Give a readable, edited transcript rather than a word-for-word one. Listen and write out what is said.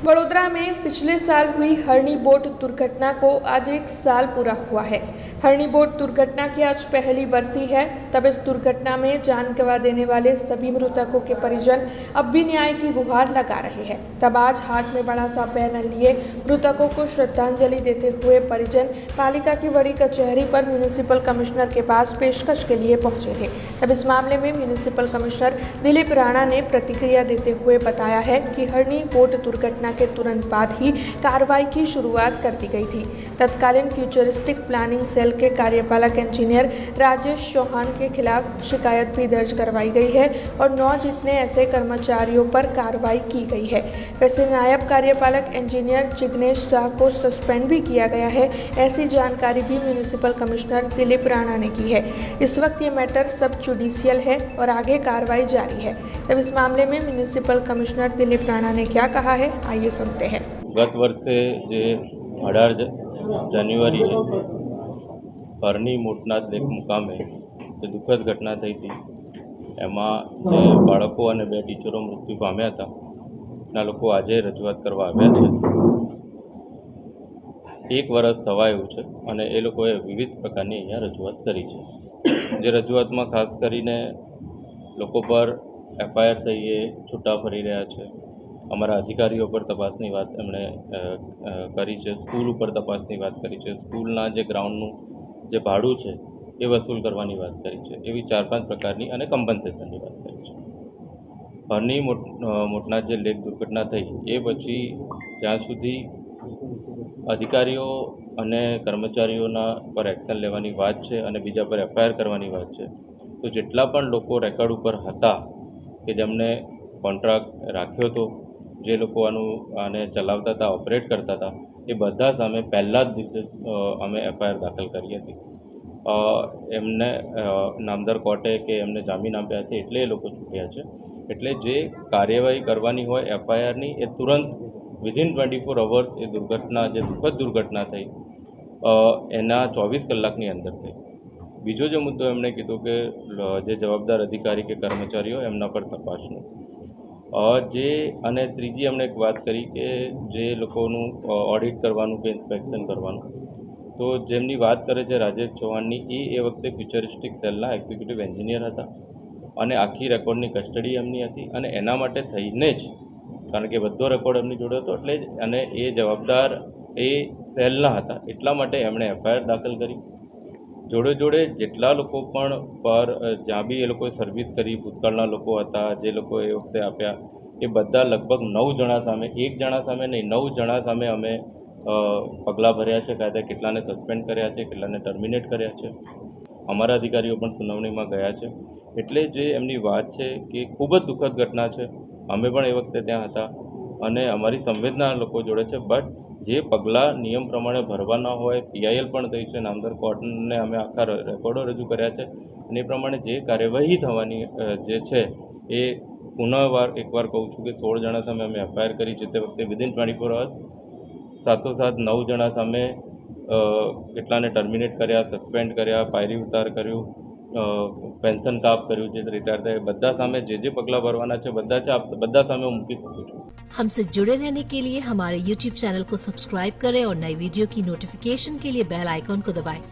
वडोदरा में पिछले साल हुई हरणी बोट दुर्घटना को आज 1 साल पूरा हुआ है। हरणी बोट दुर्घटना की आज पहली बरसी है। तब इस दुर्घटना में जान गंवा देने वाले सभी मृतकों के परिजन अब भी न्याय की गुहार लगा रहे हैं। तब आज हाथ में बड़ा सा बैनर लिए मृतकों को श्रद्धांजलि देते हुए परिजन पालिका की बड़ी कचहरी पर म्यूनिसिपल कमिश्नर के पास पेशकश के लिए पहुंचे थे। तब इस मामले में म्यूनिसिपल कमिश्नर दिलीप राणा ने प्रतिक्रिया देते हुए बताया है कि हरणी बोट दुर्घटना के तुरंत बाद ही कार्रवाई की शुरुआत कर दी गई थी। तत्कालीन फ्यूचरिस्टिक प्लानिंग सेल के कार्यपालक इंजीनियर राजेश चौहान के खिलाफ शिकायत भी दर्ज करवाई गई है और 9 जितने ऐसे कर्मचारियों पर कार्रवाई की गई है। वैसे नायब कार्यपालक इंजीनियर जिग्नेश शाह को सस्पेंड भी किया गया है। ऐसी जानकारी भी म्यूनिसिपल कमिश्नर दिलीप राणा ने की है। इस वक्त ये मैटर सब जुडिशियल है और आगे कार्रवाई जारी है। तब इस मामले में म्यूनिसिपल कमिश्नर दिलीप राणा ने क्या कहा है, आइए सुनते हैं। गत वर्षे जे 18 जान्युआरीए हरणी मोटनाथ लेक मुकामे जे दुखद घटना थई थी एमां जे बाळको अने 2 टीचरो मृत्यु पाम्या हता एना लोको आजे रजूआत करवा आव्या छे। 1 वर्ष थवायुं छे अने ए लोकोए विविध प्रकारनी अहींया रजूआत करी छे। जे रजूआतमां खास करीने लोको पर एफआईआर थईए छूटा फरी रह्या छे। अमरा अधिकारीओ पर तपासनी बात एमणे करी छे। स्कूल पर तपासनी बात करी छे। स्कूलना जे ग्राउंडनुं जे भाडुं छे ए वसूल करवानी बात करी छे। एवी 4-5 प्रकारनी अने कम्पन्सेशननी बात करी छे। हरणी मोटनाथ जे लेक दुर्घटना थई ए पछी ज्यां सुधी अधिकारीओ अने कर्मचारीओना पर एक्शन लेवानी वात छे अने बीजा पर एफआईआर करवानी वात छे तो जेटला पण लोको रेकॉर्ड पर हता के जेमणे कॉन्ट्राक्ट राख्यो तो जे लोको आने चलावता था ऑपरेट करता था ए बधा सामे पहला ज दिवसे अमे एफआईआर दाखल करी हती। एमने नामदार कोर्टे के एमने जामीन आप्या छे एटले ए लोको छूट्या छे। एटले जे कार्यवाही करवानी होय एफआईआरनी ए तुरंत विदिन 24 अवर्स ए दुर्घटना जे दुखद दुर्घटना थई एना 24 कलाकनी अंदर थई। बीजो जो मुद्दो एमणे कीधो के जे जवाबदार अधिकारी के कर्मचारीओ एमना पर तपासनो जे अने त्रीजी एमणे एक बात करी के जे लोकोनुं ऑडिट करवानुं के इंस्पेक्शन करवानुं तो जेमनी बात करे छे राजेश चौहाननी ए वखते फ्यूचरिस्टिक सेलना एक्ઝિક્યુટિવ एंजीनियर हता अने आखी रेकॉर्डनी कस्टडी एमनी हती अने एना माटे थईने ज कारण के बधो रेकॉर्ड एमनी जोड़े हतो एटले ज अने ए जवाबदार ए सेलना हता एटला माटे एमणे एफआईआर दाखल करी। जोड़े जोड़े जेटला लोको पण पर ज्यां बी ए लोकोए सर्विस करी भूतकाळना लोको हता जे लोको ए वखते आप्या ए बधा लगभग 9 जणा सामे 1 जणा सामे नहीं 9 जणा सामे अमे पगलां भर्या छे। कायदा केटलाने सस्पेन्ड कर्या छे, केटलाने टर्मिनेट कर्या छे। अमारा अधिकारीओ पण सुनावणीमां गया छे। एटले जे एमनी वात छे के खूब ज दुखद घटना छे। अमे पण ए वखते त्यां हता अने अमारी संवेदना लोको जोड़े छे बट जे पगलां नियम प्रमाणे भरवाना होय पीआईएल पण थई छे। नामदार कोर्टने अमे आखा रेकॉर्डो रजू कर्या छे अने ए प्रमाणे जे कार्यवाही थवानी जे छे ए पुनः एकवार कहूँ छूँ कि 16 जणा सामे अमे एफआईआर करी छे ते वखते विदिन 24 अवर्स साथोसाथ 9 जणा सामे કેટલાને ટર્મિનેટ કર્યા, સસ્પેન્ડ કર્યા, પાયરી ઉતાર કર્યું, પેન્શન કાપ કર્યું, જે રિટાયર થયા બધા સામે જે પગલાં ભરવાના છે બધા સામે હું મૂકી શકું છું। हमसे जुड़े रहने के लिए हमारे YouTube चैनल को सब्सक्राइब करें और नई वीडियो की नोटिफिकेशन के लिए बेल आइकॉन को दबाएं।